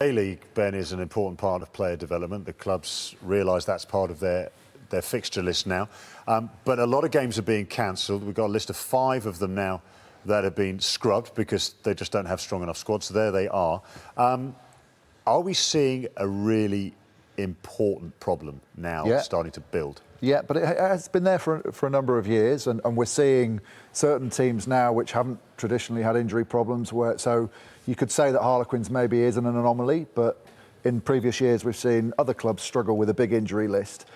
A-League, Ben, is an important part of player development. The clubs realise that's part of their fixture list now. But a lot of games are being cancelled. We've got a list of 5 of them now that have been scrubbed because they just don't have strong enough squads. So there they are. Are we seeing a really important problem now starting to build? Yeah, but it has been there for a number of years, and we're seeing certain teams now which haven't traditionally had injury problems. So you could say that Harlequins maybe isn't an anomaly, but in previous years we've seen other clubs struggle with a big injury list.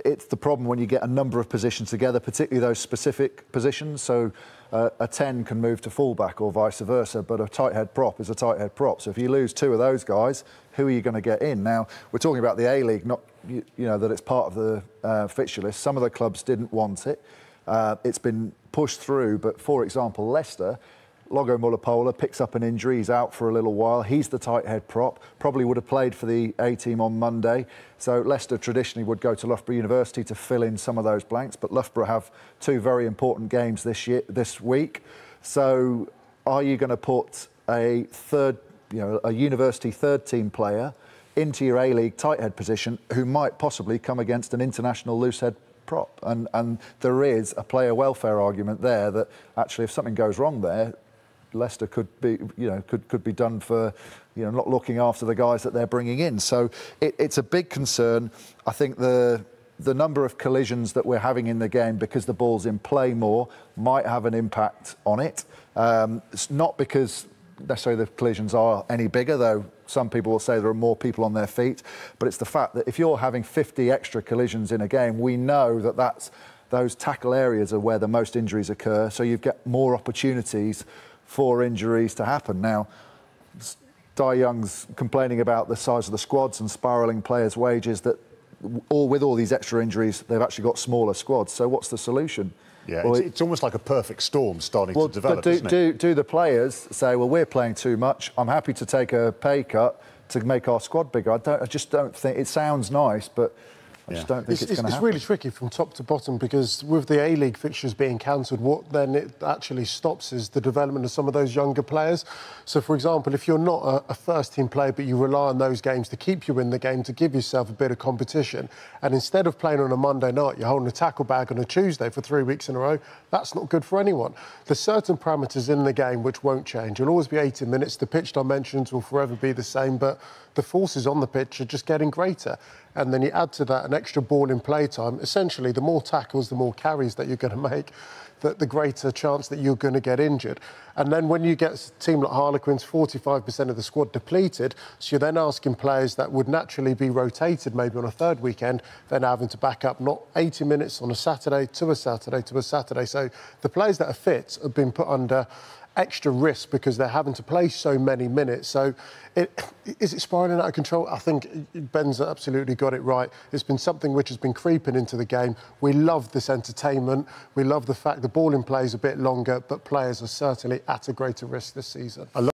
It's the problem when you get a number of positions together, particularly those specific positions. So a 10 can move to fullback or vice versa, but a tight head prop is a tight head prop. So if you lose 2 of those guys, who are you going to get in? Now, we're talking about the A-League, not that it's part of the fixture list. Some of the clubs didn't want it. It's been pushed through, but for example, Leicester, Logo Mullapola picks up an injury, he's out for a little while. He's the tight head prop, probably would have played for the A-team on Monday. So Leicester traditionally would go to Loughborough University to fill in some of those blanks, but Loughborough have 2 very important games this week. So are you going to put a university third-team player into your A-League tight head position who might possibly come against an international loose head prop? And there is a player welfare argument there that actually if something goes wrong there, Leicester could be, could be done for, not looking after the guys that they're bringing in. So it's a big concern. I think the number of collisions that we're having in the game because the ball's in play more might have an impact on it. It's not because necessarily the collisions are any bigger, though some people will say there are more people on their feet, but it's the fact that if you're having 50 extra collisions in a game, we know that those tackle areas are where the most injuries occur, so you get more opportunities for injuries to happen. Now, Di Young's complaining about the size of the squads and spiralling players' wages, that with all these extra injuries, they've actually got smaller squads. So what's the solution? Yeah, well, it's almost like a perfect storm starting to develop, isn't it? Do the players say, well, we're playing too much, I'm happy to take a pay cut to make our squad bigger? I just don't think... It sounds nice, but I just don't think it's going to happen. It's really tricky from top to bottom, because with the A-League fixtures being cancelled, what then it actually stops is the development of some of those younger players. So, for example, if you're not a first-team player, but you rely on those games to keep you in the game, to give yourself a bit of competition, and instead of playing on a Monday night, you're holding a tackle bag on a Tuesday for 3 weeks in a row, that's not good for anyone. There's certain parameters in the game which won't change. It'll always be 80 minutes. The pitch dimensions will forever be the same, but the forces on the pitch are just getting greater. And then you add to that an extra ball in play time. Essentially, the more tackles, the more carries that you're going to make, the greater chance that you're going to get injured. And then when you get a team like Harlequins, 45% of the squad depleted, so you're then asking players that would naturally be rotated maybe on a third weekend, then having to back up not 80 minutes on a Saturday to a Saturday to a Saturday. So the players that are fit have been put under extra risk because they're having to play so many minutes. So is it spiralling out of control? I think Ben's absolutely got it right. It's been something which has been creeping into the game. We love this entertainment. We love the fact the ball in play is a bit longer, but players are certainly at a greater risk this season.